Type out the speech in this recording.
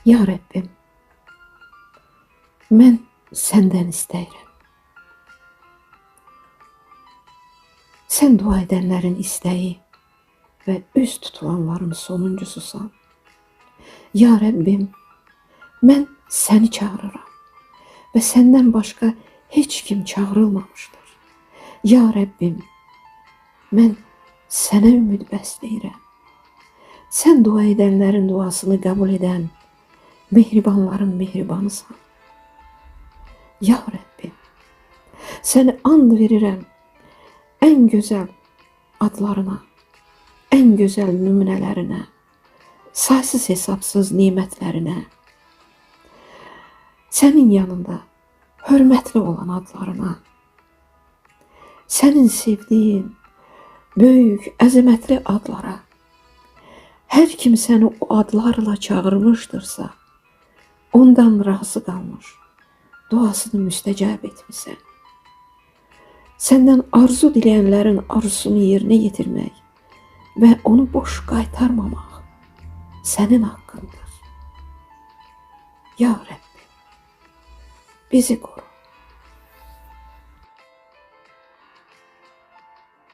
Ya Rəbbim, mən səndən istəyirəm. Sən dua edənlərin istəyi və üz tutulanların sonuncususan. Ya Rəbbim, mən səni çağırıram və səndən başqa heç kim çağırılmamışdır. Ya Rəbbim, mən sənə ümid bəsləyirəm. Sən dua edənlərin duasını qəbul edən mehribanların mehribanısan. Ya Rəbbim, səni and verirəm ən gözəl adlarına, ən gözəl nümunələrinə, saysız hesabsız nimətlərinə, sənin yanında hörmətli olan adlarına, sənin sevdiyin böyük, əzəmətli adlara, hər kim səni o adlarla çağırmışdırsa, ondan razı qalmış, duasını müstəcəb etmisən. Səndən arzu diləyənlərin arzusunu yerinə yetirmək və onu boş qaytarmamaq sənin haqqındır. Ya Rəbbim, bizi qoru.